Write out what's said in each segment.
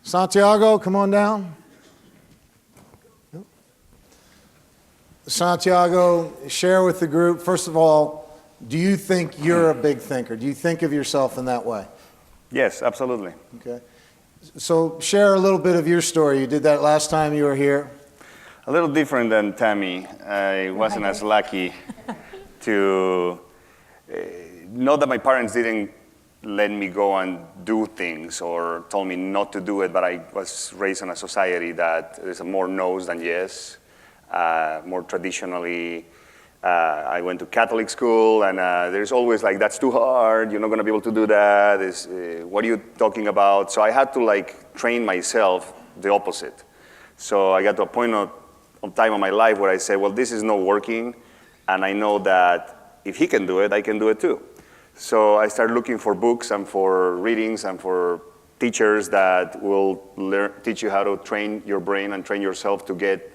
Santiago, come on down. Santiago, share with the group, first of all, do you think you're a big thinker? Do you think of yourself in that way? Yes, absolutely. Okay. So share a little bit of your story. You did that last time you were here. A little different than Tammy. I wasn't as lucky to know that my parents didn't let me go and do things or told me not to do it, but I was raised in a society that there's more no's than yes. More traditionally, I went to Catholic school, and there's always like, that's too hard, you're not gonna be able to do that, what are you talking about? So I had to like train myself the opposite. So I got to a point of time in my life where I said, well, this is not working, and I know that if he can do it, I can do it too. So I started looking for books and for readings and for teachers that will teach you how to train your brain and train yourself to get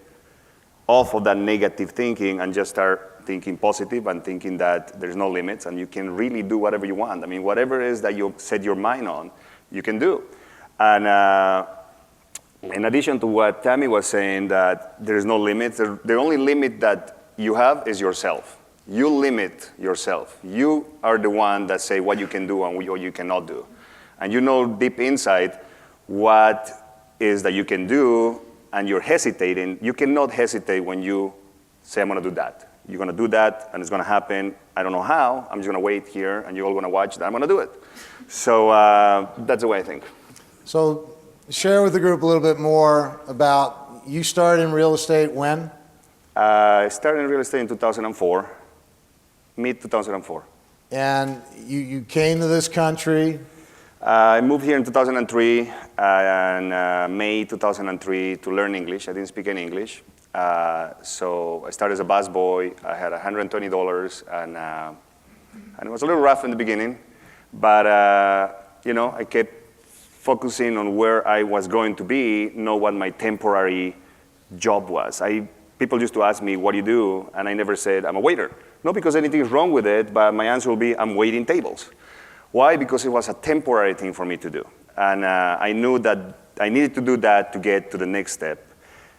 off of that negative thinking and just start thinking positive and thinking that there's no limits and you can really do whatever you want. I mean, whatever it is that you set your mind on, you can do. And in addition to what Tammy was saying, that there's no limits, the only limit that you have is yourself. You limit yourself. You are the one that say what you can do and what you cannot do. And you know deep inside what is that you can do, and you're hesitating. You cannot hesitate when you say, I'm gonna do that. You're gonna do that, and it's gonna happen. I don't know how, I'm just gonna wait here, and you're all gonna watch that I'm gonna do it. So that's the way I think. So share with the group a little bit more about, you started in real estate when? I started in real estate in 2004, mid-2004. And you came to this country. I moved here in 2003, and May 2003 to learn English. I didn't speak any English. So I started as a busboy. I had $120, and it was a little rough in the beginning. But you know, I kept focusing on where I was going to be, not what my temporary job was. People used to ask me, what do you do? And I never said, I'm a waiter. Not because anything is wrong with it, but my answer will be, I'm waiting tables. Why? Because it was a temporary thing for me to do. And I knew that I needed to do that to get to the next step.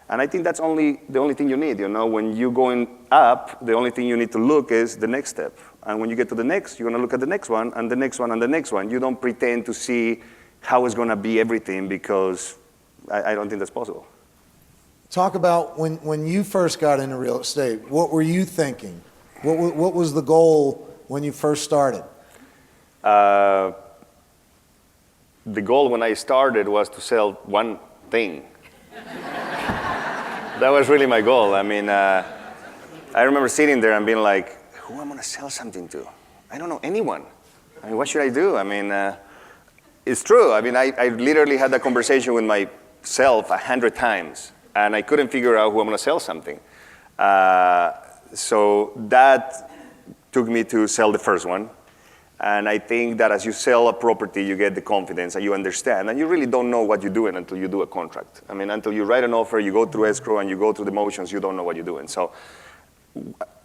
And I think that's the only thing you need. You know, when you're going up, the only thing you need to look is the next step. And when you get to the next, you're gonna look at the next one, and the next one, and the next one. You don't pretend to see how it's gonna be everything, because I don't think that's possible. Talk about when you first got into real estate, what were you thinking? What was the goal when you first started? The goal when I started was to sell one thing. That was really my goal. I mean, I remember sitting there and being like, who am I gonna sell something to? I don't know anyone. I mean, what should I do? I mean, it's true. I mean, I literally had that conversation with myself 100 times, and I couldn't figure out who I'm gonna sell something. So that took me to sell the first one. And I think that as you sell a property, you get the confidence and you understand. And you really don't know what you're doing until you do a contract. I mean, until you write an offer, you go through escrow, and you go through the motions, you don't know what you're doing. So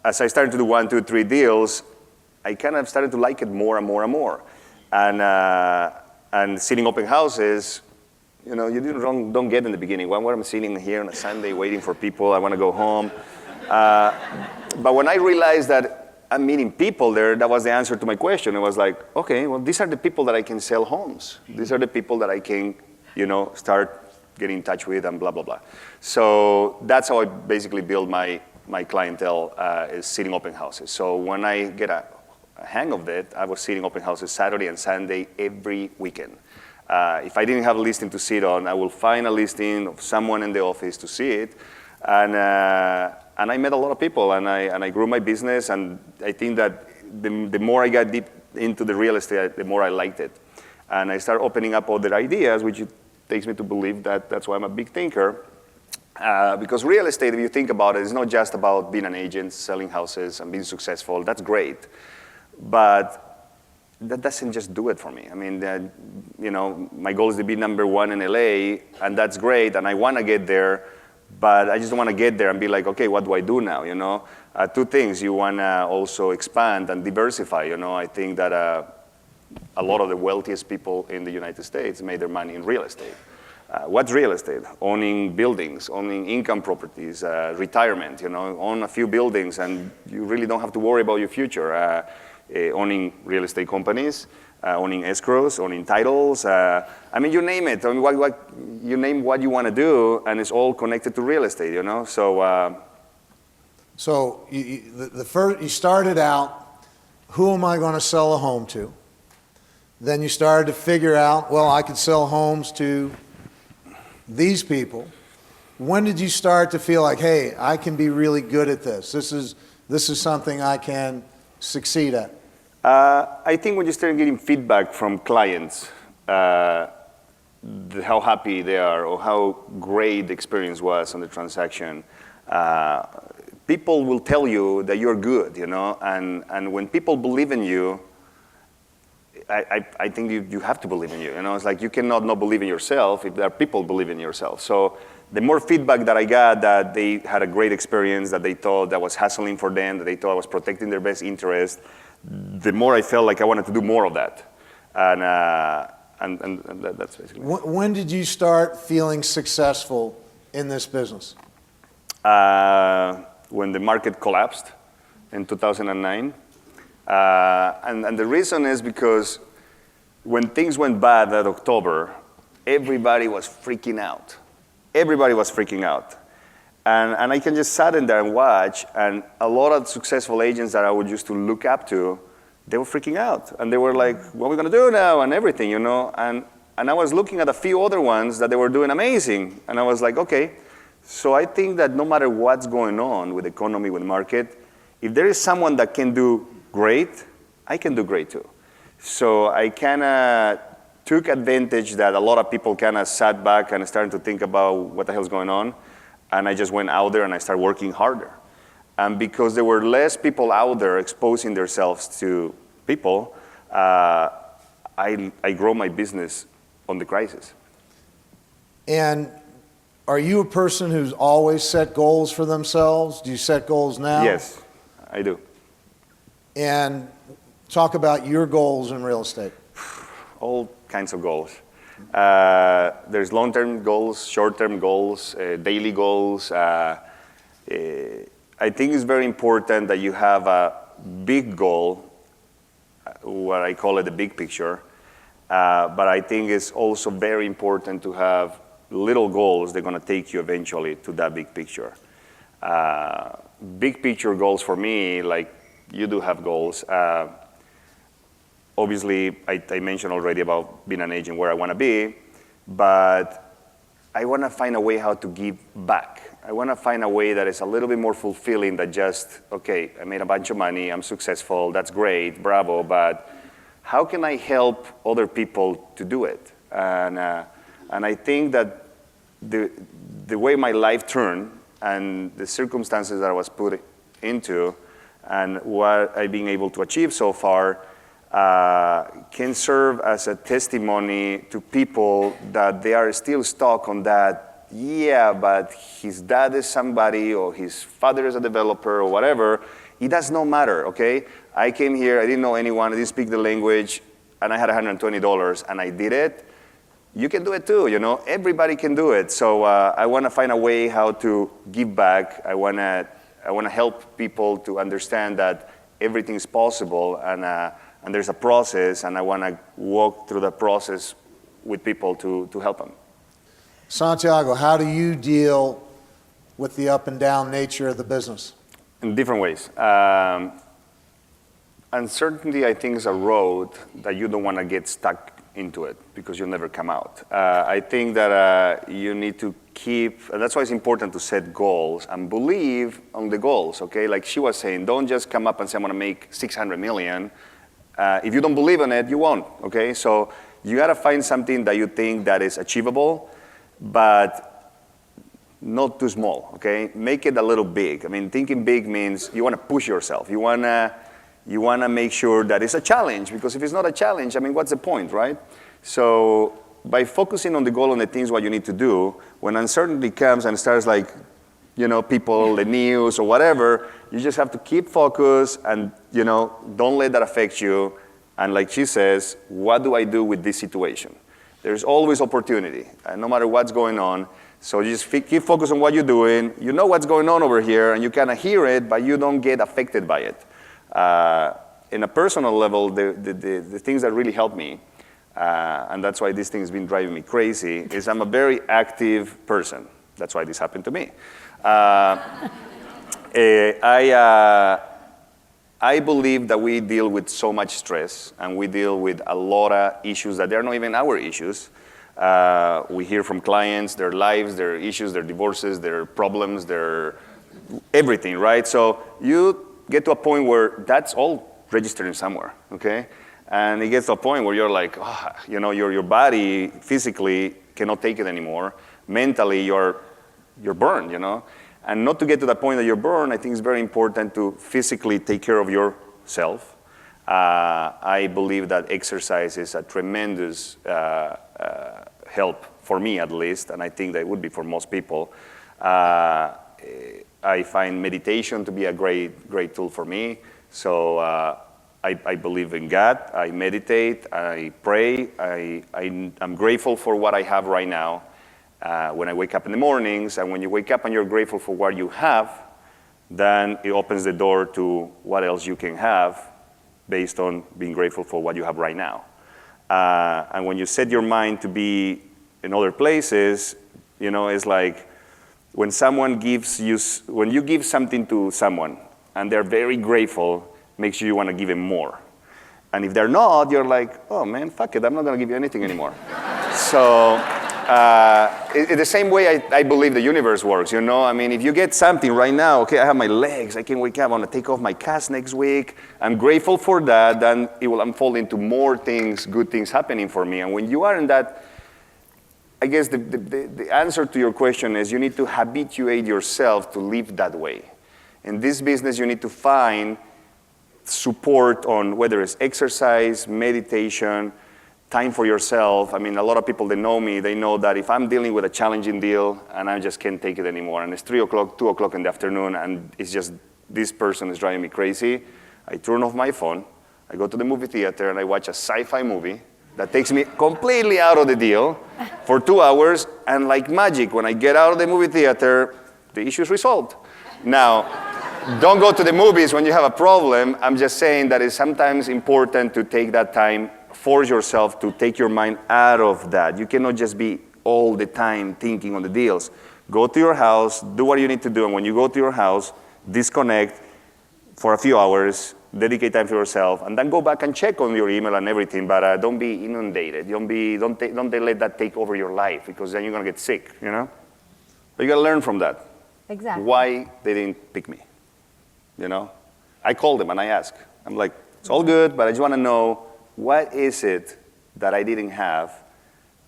as I started to do 1, 2, 3 deals, I kind of started to like it more and more and more. And sitting open houses, you know, you don't get in the beginning. When I'm sitting here on a Sunday waiting for people, I want to go home. But when I realized that I'm meeting people there, that was the answer to my question. It was like, okay, well, these are the people that I can sell homes. These are the people that I can, you know, start getting in touch with and blah, blah, blah. So that's how I basically build my clientele, is sitting open houses. So when I get a hang of it, I was sitting open houses Saturday and Sunday every weekend. If I didn't have a listing to sit on, I will find a listing of someone in the office to see it. And I met a lot of people, and I grew my business, and I think that the more I got deep into the real estate, the more I liked it. And I started opening up other ideas, which takes me to believe that that's why I'm a big thinker. Because real estate, if you think about it, is not just about being an agent, selling houses, and being successful. That's great. But that doesn't just do it for me. I mean, you know, my goal is to be #1 in LA, and that's great, and I want to get there. But I just don't want to get there and be like, okay, what do I do now, you know? 2 things, you want to also expand and diversify, you know? I think that a lot of the wealthiest people in the United States made their money in real estate. What's real estate? Owning buildings, owning income properties, retirement, own a few buildings and you really don't have to worry about your future. Owning real estate companies, owning escrows, owning titles. You name it. You name what you want to do and it's all connected to real estate, So you started out, who am I going to sell a home to? Then you started to figure out, well, I could sell homes to these people. When did you start to feel like, hey, I can be really good at this? This is something I can succeed at. I think when you start getting feedback from clients, how happy they are or how great the experience was on the transaction, people will tell you that you're good, and when people believe in you, I think you have to believe in you. It's like you cannot not believe in yourself if there are people believe in yourself. So the more feedback that I got that they had a great experience, that they thought that was hassling for them, that they thought I was protecting their best interest, the more I felt like I wanted to do more of that. And that's basically it. When did you start feeling successful in this business? When the market collapsed in 2009. And the reason is because when things went bad that October, everybody was freaking out. Everybody was freaking out. And I can just sit in there and watch, and a lot of successful agents that I would used to look up to, they were freaking out. And they were like, what are we going to do now? And everything, And I was looking at a few other ones that they were doing amazing. And I was like, okay. So I think that no matter what's going on with the economy, with the market, if there is someone that can do great, I can do great too. So I kind of took advantage that a lot of people kind of sat back and started to think about what the hell's going on. And I just went out there and I started working harder. And because there were less people out there exposing themselves to people, I grow my business on the crisis. And are you a person who's always set goals for themselves? Do you set goals now? Yes, I do. And talk about your goals in real estate. All kinds of goals. There's long-term goals, short-term goals, daily goals. I think it's very important that you have a big goal, what I call it the big picture. But I think it's also very important to have little goals that are going to take you eventually to that big picture. Big picture goals for me, like you do have goals. Obviously, I mentioned already about being an agent where I want to be, but I want to find a way how to give back. I want to find a way that is a little bit more fulfilling than just, okay, I made a bunch of money, I'm successful, that's great, bravo, but how can I help other people to do it? And I think that the way my life turned and the circumstances that I was put into and what I've been able to achieve so far can serve as a testimony to people that they are still stuck on that, yeah, but his dad is somebody or his father is a developer or whatever. It does not matter, okay? I came here, I didn't know anyone, I didn't speak the language, and I had $120 and I did it. You can do it too, Everybody can do it. So I want to find a way how to give back. I want to help people to understand that everything's possible and there's a process, and I want to walk through the process with people to help them. Santiago, how do you deal with the up and down nature of the business? In different ways. Uncertainty, I think, is a road that you don't want to get stuck into it because you'll never come out. I think that you need to keep, and that's why it's important to set goals and believe on the goals, okay? Like she was saying, don't just come up and say, I'm going to make 600 million. If you don't believe in it, you won't, okay? So you got to find something that you think that is achievable, but not too small, okay? Make it a little big. I mean, thinking big means you want to push yourself. You want to make sure that it's a challenge, because if it's not a challenge, I mean, what's the point, right? So by focusing on the goal and the things what you need to do, when uncertainty comes and starts like, people, the news or whatever, you just have to keep focus and, don't let that affect you. And like she says, what do I do with this situation? There's always opportunity, no matter what's going on. So you just keep focused on what you're doing. You know what's going on over here, and you kind of hear it, but you don't get affected by it. In a personal level, the things that really help me, and that's why this thing has been driving me crazy, is I'm a very active person. That's why this happened to me. I believe that we deal with so much stress, and we deal with a lot of issues that they're not even our issues. We hear from clients, their lives, their issues, their divorces, their problems, their everything, right? So you get to a point where that's all registering somewhere, okay? And it gets to a point where you're like, oh, you know, your body physically cannot take it anymore. Mentally, you're burned, you know? And not to get to the point that you're burned, I think it's very important to physically take care of yourself. I believe that exercise is a tremendous help for me, at least, and I think that it would be for most people. I find meditation to be a great tool for me. So I believe in God. I meditate. I pray. I'm grateful for what I have right now. When I wake up in the mornings, and when you wake up and you're grateful for what you have, then it opens the door to what else you can have based on being grateful for what you have right now. And when you set your mind to be in other places, you know, it's like when when you give something to someone and they're very grateful, makes you want to give them more. And if they're not, you're like, oh man, fuck it, I'm not going to give you anything anymore. So the same way I believe the universe works, you know? I mean, if you get something right now, okay, I have my legs, I can wake up, I want to take off my cast next week, I'm grateful for that, then it will unfold into more things, good things happening for me. And when you are in that, I guess the answer to your question is you need to habituate yourself to live that way. In this business, you need to find support on whether it's exercise, meditation, time for yourself. I mean, a lot of people that know me, they know that if I'm dealing with a challenging deal and I just can't take it anymore, and it's 3 o'clock, 2 o'clock in the afternoon, and it's just, this person is driving me crazy, I turn off my phone, I go to the movie theater, and I watch a sci-fi movie that takes me completely out of the deal for 2 hours, and like magic, when I get out of the movie theater, the issue is resolved. Now, don't go to the movies when you have a problem. I'm just saying that it's sometimes important to take that time, force yourself to take your mind out of that. You cannot just be all the time thinking on the deals. Go to your house, do what you need to do, and when you go to your house, disconnect for a few hours, dedicate time to yourself, and then go back and check on your email and everything, but don't be inundated. Don't let that take over your life, because then you're gonna get sick, you know? But you gotta learn from that. Exactly. Why they didn't pick me, you know? I called them and I asked. I'm like, it's all good, but I just wanna know, what is it that I didn't have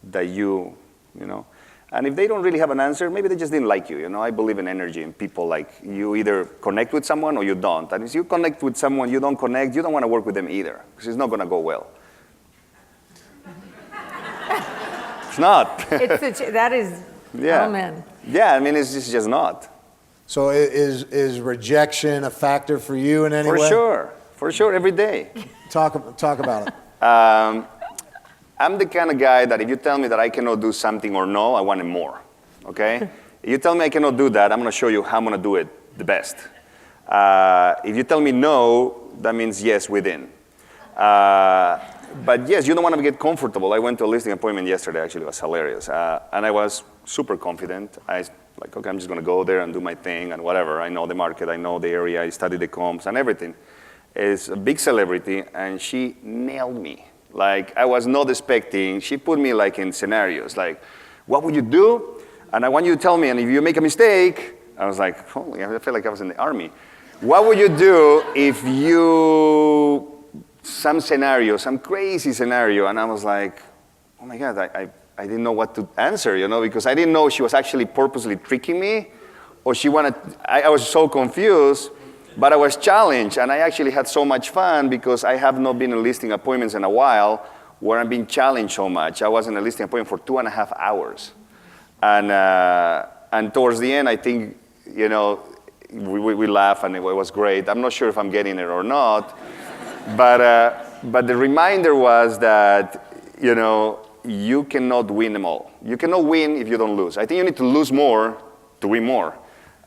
that you know? And if they don't really have an answer, maybe they just didn't like you, you know? I believe in energy and people, like, you either connect with someone or you don't. And if you connect with someone, you don't connect, you don't want to work with them either, because it's not going to go well. It's not. That is, yeah. Oh man. Yeah, I mean, it's just not. So is rejection a factor for you in any way? For sure, every day. Talk about it. I'm the kind of guy that if you tell me that I cannot do something or no, I want it more, okay? If you tell me I cannot do that, I'm gonna show you how I'm gonna do it the best. If you tell me no, that means yes within. But yes, you don't wanna get comfortable. I went to a listing appointment yesterday, actually, it was hilarious. And I was super confident. Like, okay, I'm just gonna go there and do my thing and whatever. I know the market, I know the area, I study the comps and everything. It's a big celebrity, and she nailed me. Like, I was not expecting. She put me like in scenarios, like, what would you do? And I want you to tell me, and if you make a mistake, I was like, holy, I feel like I was in the army. What would you do if some scenario, some crazy scenario, and I was like, oh my God, I didn't know what to answer, you know, because I didn't know she was actually purposely tricking me, or I was so confused. But I was challenged, and I actually had so much fun because I have not been in listing appointments in a while where I'm being challenged so much. I was in a listing appointment for 2.5 hours. And towards the end, I think, you know, we laughed, and it was great. I'm not sure if I'm getting it or not. But the reminder was that, you know, you cannot win them all. You cannot win if you don't lose. I think you need to lose more to win more.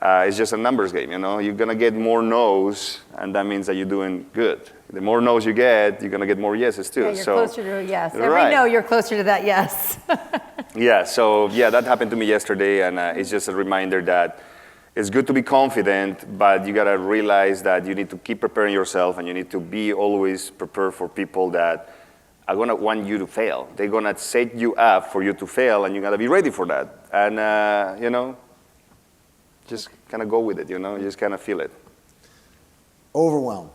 It's just a numbers game, You're going to get more no's, and that means that you're doing good. The more no's you get, you're going to get more yeses too. Yeah, you're closer to a yes. Every Right. no, you're closer to that yes. Yeah, so that happened to me yesterday, and it's just a reminder that it's good to be confident, but you got to realize that you need to keep preparing yourself, and you need to be always prepared for people that are going to want you to fail. They're going to set you up for you to fail, and you got to be ready for that. And, just kind of go with it, You just kind of feel it. Overwhelm.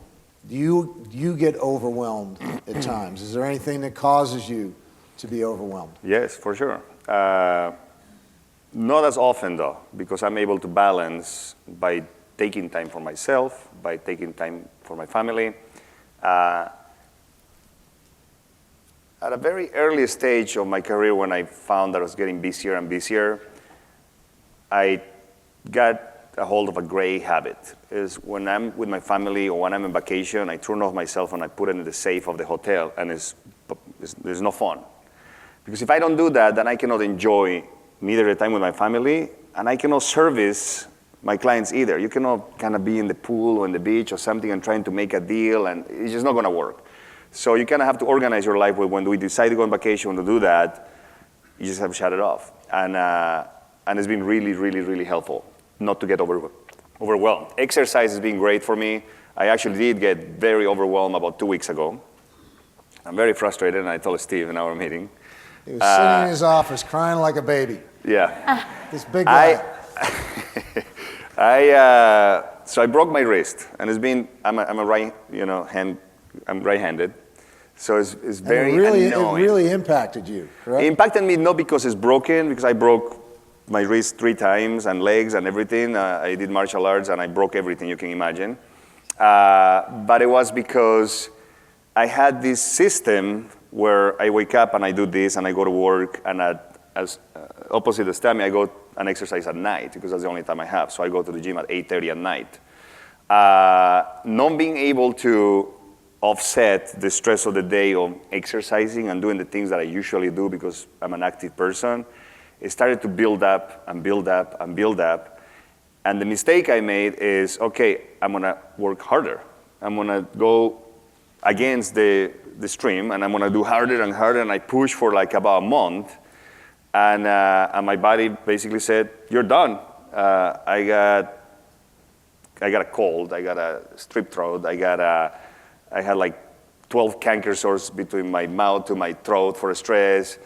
Do you get overwhelmed at times? Is there anything that causes you to be overwhelmed? Yes, for sure. Not as often, though, because I'm able to balance by taking time for myself, by taking time for my family. At a very early stage of my career, when I found that I was getting busier and busier, I got a hold of a great habit. Is when I'm with my family or when I'm on vacation, I turn off my cell phone, I put it in the safe of the hotel, and there's no fun. Because if I don't do that, then I cannot enjoy neither the time with my family, and I cannot service my clients either. You cannot kind of be in the pool or in the beach or something and trying to make a deal, and it's just not going to work. So you kind of have to organize your life. When we decide to go on vacation to do that, you just have to shut it off. And it's been really, really, really helpful not to get overwhelmed. Exercise has been great for me. I actually did get very overwhelmed about 2 weeks ago. I'm very frustrated, and I told Steve in our meeting. He was sitting in his office crying like a baby. Yeah. This big guy. So I broke my wrist, and it's been, I'm right-handed. So it's very annoying. It really impacted you, correct? It impacted me not because it's broken, because I broke my wrist 3 times and legs and everything. I did martial arts, and I broke everything you can imagine. But it was because I had this system where I wake up and I do this and I go to work, and as opposite the STEMI, I go and exercise at night because that's the only time I have. So I go to the gym at 8:30 at night. Not being able to offset the stress of the day of exercising and doing the things that I usually do because I'm an active person, it started to build up and build up and build up. And the mistake I made is, okay, I'm gonna work harder. I'm gonna go against the stream, and I'm gonna do harder and harder, and I pushed for like about a month, and my body basically said, you're done. I got a cold, I got a strep throat, I had like 12 canker sores between my mouth to my throat for stress.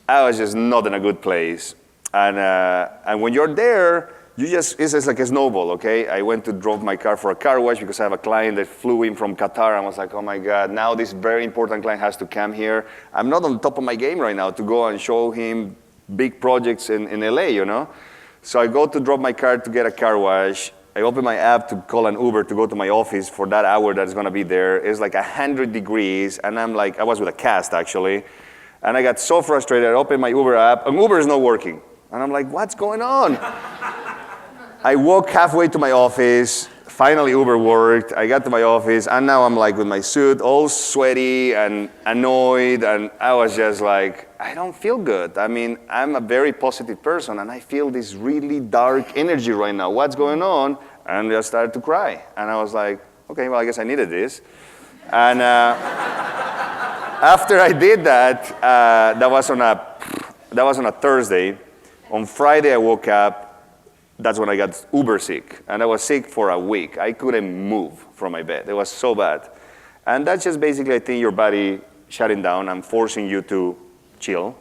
I was just not in a good place. And when you're there, it's just like a snowball, okay? I went to drove my car for a car wash because I have a client that flew in from Qatar, and I was like, oh my God, now this very important client has to come here. I'm not on top of my game right now to go and show him big projects in LA, So I go to drop my car to get a car wash. I open my app to call an Uber to go to my office for that hour that's gonna be there. It's like 100 degrees, and I'm like, I was with a cast actually, and I got so frustrated. I opened my Uber app, and Uber is not working. And I'm like, what's going on? I walk halfway to my office. Finally, Uber worked. I got to my office, and now I'm like with my suit, all sweaty and annoyed, and I was just like, I don't feel good. I mean, I'm a very positive person, and I feel this really dark energy right now. What's going on? And I started to cry, and I was like, okay, well, I guess I needed this. And after I did that, that was on a Thursday. On Friday, I woke up. That's when I got uber sick, and I was sick for a week. I couldn't move from my bed. It was so bad. And that's just basically, I think, your body shutting down and forcing you to chill.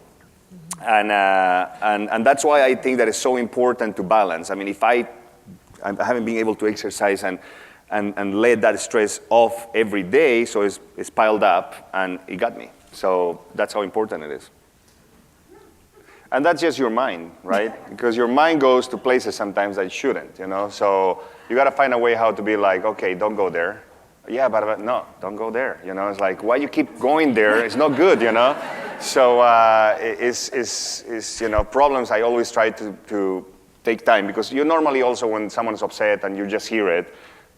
And that's why I think that it's so important to balance. I mean, if I haven't been able to exercise and let that stress off every day, so it's piled up, and it got me. So that's how important it is. And that's just your mind, right? Because your mind goes to places sometimes that it shouldn't, So you got to find a way how to be like, okay, don't go there. Yeah, but no, don't go there. It's like, why you keep going there? It's not good, So it's problems. I always try to take time, because you normally also, when someone's upset and you just hear it,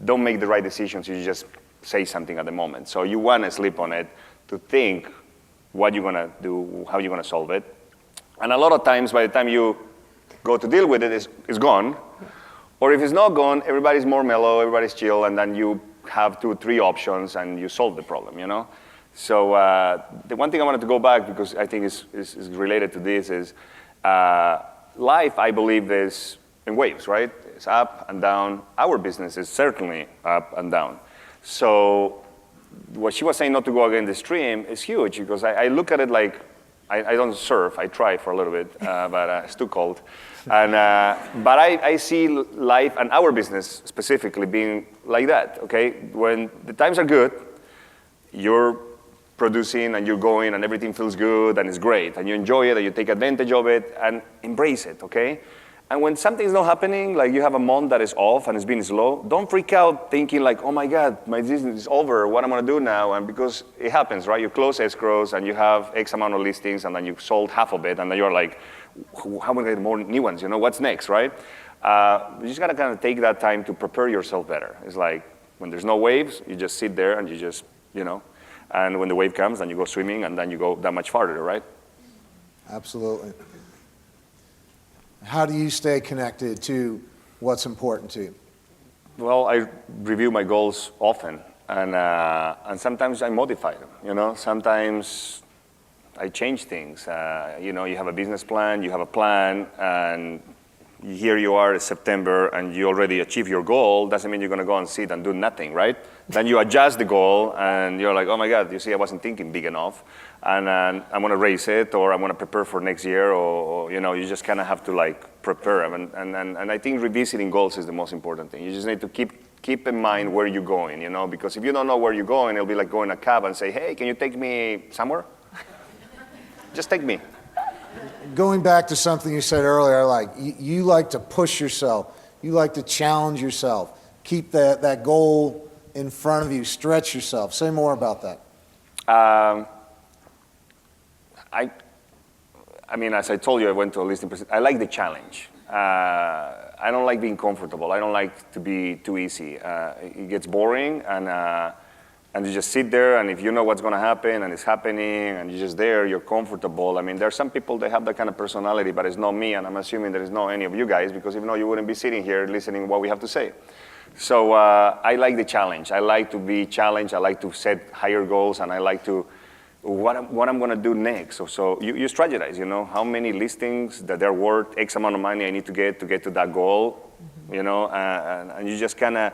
don't make the right decisions. You just say something at the moment. So you want to sleep on it to think what you're gonna do, how you're gonna solve it. And a lot of times, by the time you go to deal with it, it's gone. Or if it's not gone, everybody's more mellow, everybody's chill, and then you have 2 or 3 options and you solve the problem, you know? So the one thing I wanted to go back, because I think is related to this, is life, I believe, is in waves, right? It's up and down. Our business is certainly up and down. So what she was saying, not to go against the stream, is huge, because I look at it like, I don't surf. I try for a little bit, but it's too cold. And, but I see life and our business specifically being like that, okay? When the times are good, you're producing and you're going and everything feels good and it's great and you enjoy it and you take advantage of it and embrace it, okay? And when something's not happening, like you have a month that is off and it's been slow, don't freak out thinking like, oh my God, my business is over, what am I gonna do now? And because it happens, right? You close escrows and you have X amount of listings and then you sold half of it and then you're like, how am I gonna get more new ones? You know, what's next, right? You just gotta kind of take that time to prepare yourself better. It's like when there's no waves, you just sit there and you just, you know, and when the wave comes, then you go swimming and then you go that much farther, right? Absolutely. How do you stay connected to what's important to you? Well, I review my goals often, and sometimes I modify them, you know? Sometimes I change things. You know, you have a business plan, you have a plan, and here you are, it's September, and you already achieved your goal. Doesn't mean you're gonna go and sit and do nothing, right? Then you adjust the goal, and you're like, oh my God, you see, I wasn't thinking big enough, and I'm gonna raise it, or I'm gonna prepare for next year, or you know, you just kind of have to like prepare them. And I think revisiting goals is the most important thing. You just need to keep in mind where you're going, you know, because if you don't know where you're going, it'll be like going in a cab and say, hey, can you take me somewhere? Just take me. Going back to something you said earlier, like you like to push yourself, you like to challenge yourself, keep that goal in front of you, stretch yourself. Say more about that. I mean, as I told you, I went to a listing presentation. I like the challenge. I don't like being comfortable. I don't like to be too easy. It gets boring, and you just sit there, and if you know what's going to happen, and it's happening, and you're just there, you're comfortable. I mean, there are some people that have that kind of personality, but it's not me, and I'm assuming there is not any of you guys, because if not, you wouldn't be sitting here listening to what we have to say. So I like the challenge. I like to be challenged. I like to set higher goals, and I like to, what I'm going to do next. So you strategize, you know, how many listings that they're worth X amount of money I need to get to that goal, you know, and you just kind of,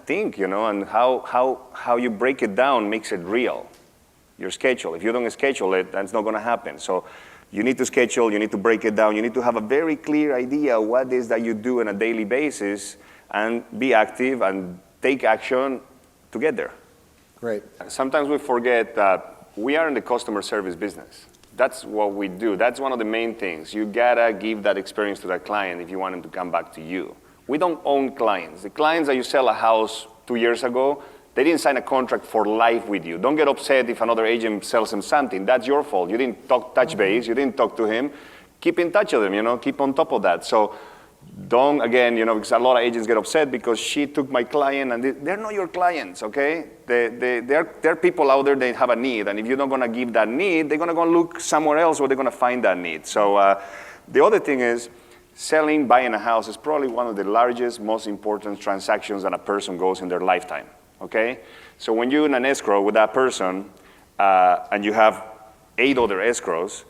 think, you know, and how you break it down makes it real, your schedule. If you don't schedule it, that's not going to happen. So you need to schedule, you need to break it down, you need to have a very clear idea what it is that you do on a daily basis and be active and take action to get there. Great. Sometimes we forget that we are in the customer service business. That's what we do. That's one of the main things. You gotta give that experience to that client if you want them to come back to you. We don't own clients. The clients that you sell a house 2 years ago, they didn't sign a contract for life with you. Don't get upset if another agent sells them something. That's your fault. You didn't touch base. You didn't talk to him. Keep in touch with him, you know, keep on top of that. So don't, again, you know, because a lot of agents get upset because she took my client, and they're not your clients, okay? There are people out there that have a need, and if you're not gonna give that need, they're gonna go look somewhere else where they're gonna find that need. So the other thing is, buying a house is probably one of the largest, most important transactions that a person goes in their lifetime, okay? So when you're in an escrow with that person, and you have 8 other escrows,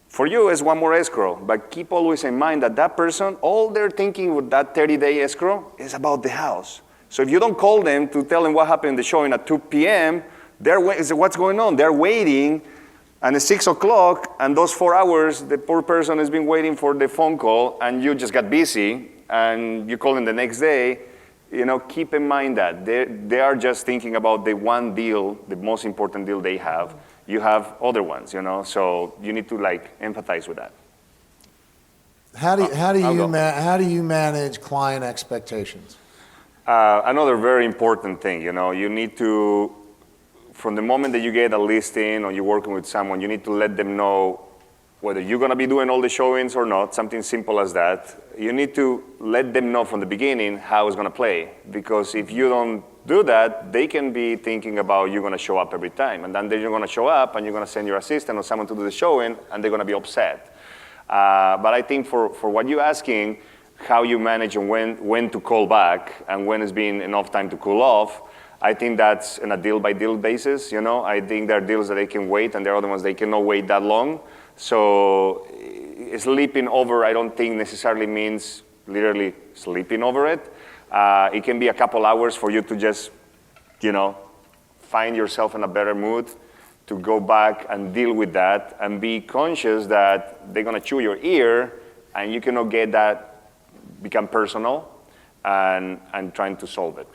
for you it's one more escrow, but keep always in mind that that person, all they're thinking with that 30-day escrow is about the house. So if you don't call them to tell them what happened in the showing at 2 p.m., what's going on? They're waiting, and it's 6 o'clock, and those 4 hours, the poor person has been waiting for the phone call, and you just got busy, and you call them the next day. You know, keep in mind that they are just thinking about the one deal, the most important deal they have. You have other ones, you know, so you need to like empathize with that. How do you manage client expectations? Another very important thing, you know, you need to, from the moment that you get a listing or you're working with someone, you need to let them know whether you're going to be doing all the showings or not, something simple as that. You need to let them know from the beginning how it's going to play, because if you don't do that, they can be thinking about you're going to show up every time. And then you're going to show up and you're going to send your assistant or someone to do the showing, and they're going to be upset. But I think for what you're asking, how you manage and when to call back and when it's been enough time to cool off, I think that's on a deal-by-deal basis. I think there are deals that they can wait, and there are other ones they cannot wait that long. So sleeping over, I don't think necessarily means literally sleeping over it. It can be a couple hours for you to just, find yourself in a better mood to go back and deal with that and be conscious that they're going to chew your ear, and you cannot get that become personal and trying to solve it.